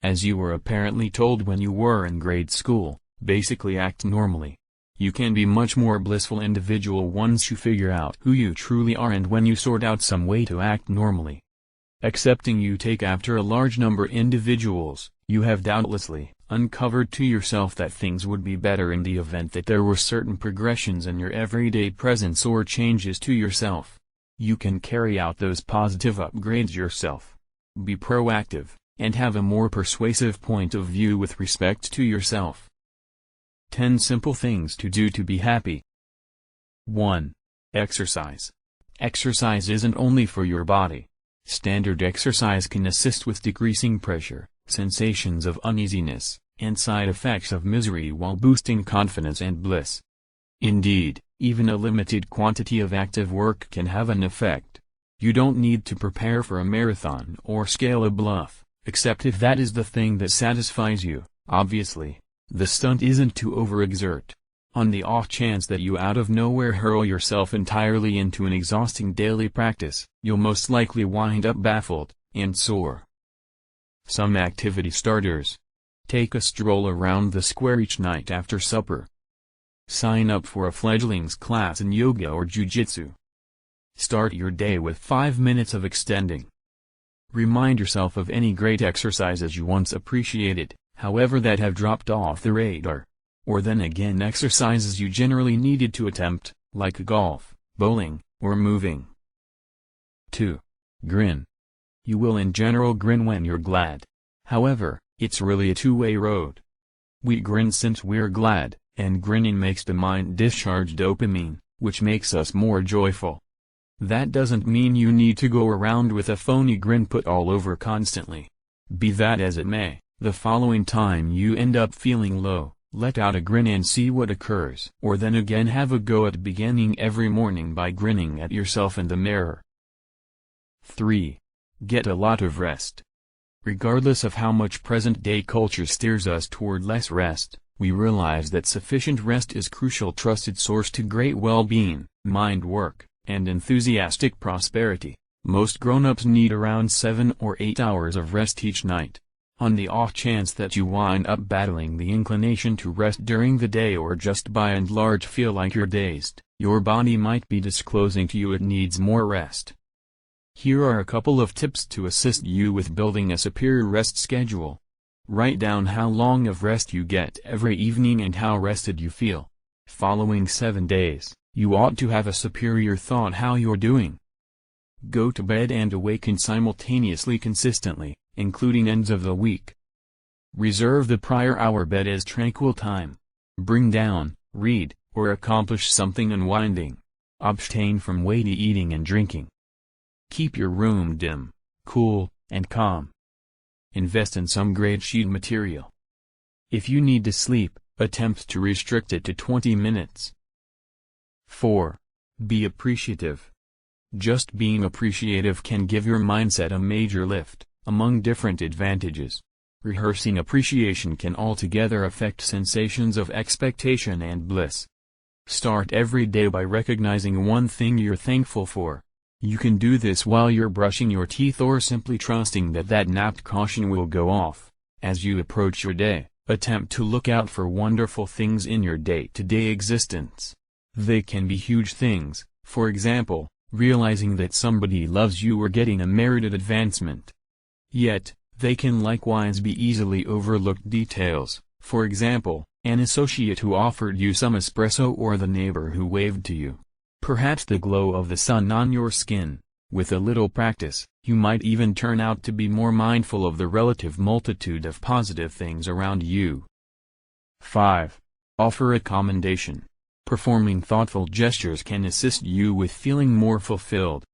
As you were apparently told when you were in grade school, basically act normally. You can be much more blissful individual once you figure out who you truly are and when you sort out some way to act normally. Accepting you take after a large number individuals, you have doubtlessly uncovered to yourself that things would be better in the event that there were certain progressions in your everyday presence or changes to yourself. You can carry out those positive upgrades yourself. Be proactive, and have a more persuasive point of view with respect to yourself. 10 simple things to do to be happy. 1. Exercise. Exercise isn't only for your body. Standard exercise can assist with decreasing pressure, sensations of uneasiness, and side effects of misery while boosting confidence and bliss. Indeed, even a limited quantity of active work can have an effect. You don't need to prepare for a marathon or scale a bluff, except if that is the thing that satisfies you, obviously. The stunt isn't to overexert. On the off chance that you out of nowhere hurl yourself entirely into an exhausting daily practice, you'll most likely wind up baffled and sore. Some activity starters. Take a stroll around the square each night after supper. Sign up for a fledgling's class in yoga or jujitsu. Start your day with 5 minutes of extending. Remind yourself of any great exercises you once appreciated, however that have dropped off the radar. Or then again exercises you generally needed to attempt, like golf, bowling, or moving. 2. Grin. You will in general grin when you're glad. However, it's really a two-way road. We grin since we're glad, and grinning makes the mind discharge dopamine, which makes us more joyful. That doesn't mean you need to go around with a phony grin put all over constantly. Be that as it may, the following time you end up feeling low, let out a grin and see what occurs. Or then again have a go at beginning every morning by grinning at yourself in the mirror. 3. Get a lot of rest. Regardless of how much present-day culture steers us toward less rest, we realize that sufficient rest is crucial trusted source to great well-being, mind work, and enthusiastic prosperity. Most grown-ups need around 7 or 8 hours of rest each night. On the off chance that you wind up battling the inclination to rest during the day or just by and large feel like you're dazed, your body might be disclosing to you it needs more rest. Here are a couple of tips to assist you with building a superior rest schedule. Write down how long of rest you get every evening and how rested you feel. Following 7 days, you ought to have a superior thought how you're doing. Go to bed and awaken simultaneously consistently, including ends of the week. Reserve the prior hour bed as tranquil time. Bring down, read, or accomplish something unwinding. Abstain from weighty eating and drinking. Keep your room dim, cool, and calm. Invest in some great sheet material. If you need to sleep, attempt to restrict it to 20 minutes. 4. Be appreciative. Just being appreciative can give your mindset a major lift. Among different advantages, rehearsing appreciation can altogether affect sensations of expectation and bliss. Start every day by recognizing one thing you're thankful for. You can do this while you're brushing your teeth or simply trusting that that napped caution will go off. As you approach your day, attempt to look out for wonderful things in your day-to-day existence. They can be huge things, for example, realizing that somebody loves you or getting a merited advancement. Yet, they can likewise be easily overlooked details, for example, an associate who offered you some espresso or the neighbor who waved to you. Perhaps the glow of the sun on your skin. With a little practice, you might even turn out to be more mindful of the relative multitude of positive things around you. 5. Offer a commendation. Performing thoughtful gestures can assist you with feeling more fulfilled.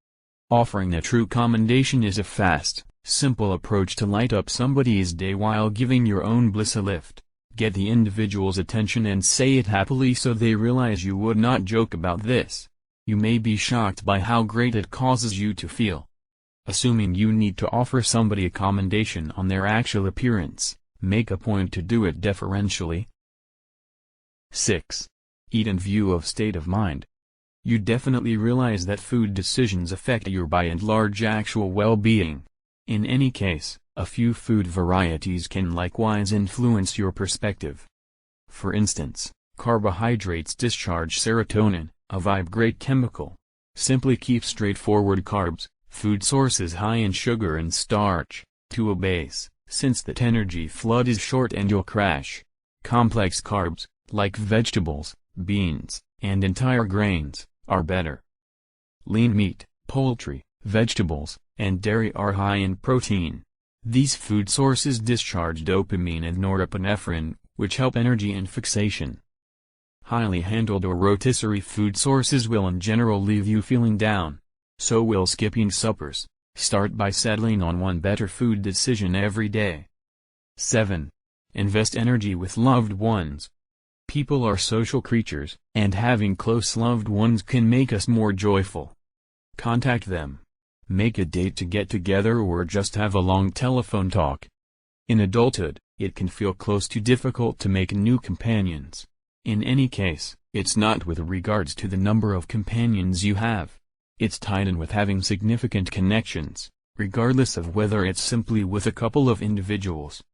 Offering a true commendation is a fast, simple approach to light up somebody's day while giving your own bliss a lift. Get the individual's attention and say it happily so they realize you would not joke about this. You may be shocked by how great it causes you to feel. Assuming you need to offer somebody a commendation on their actual appearance, make a point to do it deferentially. 6. Eat in view of state of mind. You definitely realize that food decisions affect your by and large actual well-being. In any case, a few food varieties can likewise influence your perspective. For instance, carbohydrates discharge serotonin, a vibrate chemical. Simply keep straightforward carbs, food sources high in sugar and starch, to a base, since that energy flood is short and you'll crash. Complex carbs, like vegetables, beans, and entire grains, are better. Lean meat, poultry, vegetables, and dairy are high in protein. These food sources discharge dopamine and norepinephrine, which help energy and fixation. Highly handled or rotisserie food sources will in general leave you feeling down. So will skipping suppers. Start by settling on one better food decision every day. 7. Invest energy with loved ones. People are social creatures, and having close loved ones can make us more joyful. Contact them. Make a date to get together or just have a long telephone talk. In adulthood, it can feel close to difficult to make new companions. In any case, it's not with regards to the number of companions you have. It's tied in with having significant connections, regardless of whether it's simply with a couple of individuals.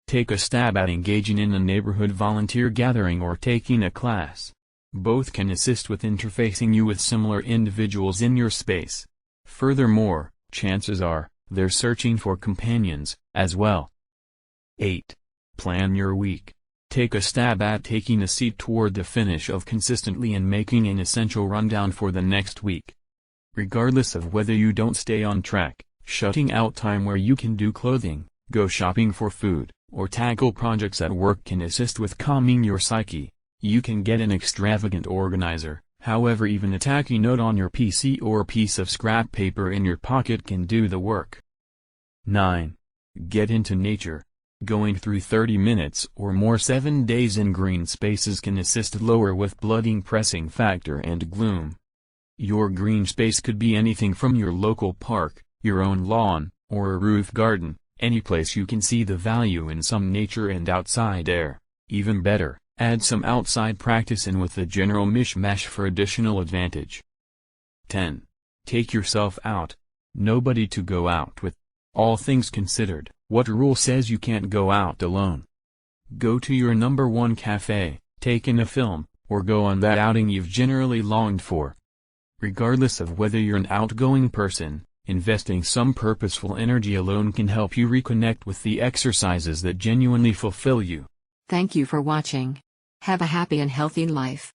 Take a stab at engaging in a neighborhood volunteer gathering or taking a class. Both can assist with interfacing you with similar individuals in your space. Furthermore, chances are, they're searching for companions, as well. 8. Plan your week. Take a stab at taking a seat toward the finish of consistently and making an essential rundown for the next week. Regardless of whether you don't stay on track, shutting out time where you can do clothing, go shopping for food, or tackle projects at work can assist with calming your psyche. You can get an extravagant organizer, however even a tacky note on your PC or a piece of scrap paper in your pocket can do the work. 9. Get into nature. Going through 30 minutes or more 7 days in green spaces can assist lower with blood pressing factor and gloom. Your green space could be anything from your local park, your own lawn, or a roof garden, any place you can see the value in some nature and outside air. Even better, add some outside practice in with the general mishmash for additional advantage. 10. Take yourself out. Nobody to go out with. All things considered, what rule says you can't go out alone? Go to your number one cafe, take in a film, or go on that outing you've generally longed for. Regardless of whether you're an outgoing person, investing some purposeful energy alone can help you reconnect with the exercises that genuinely fulfill you. Thank you for watching. Have a happy and healthy life.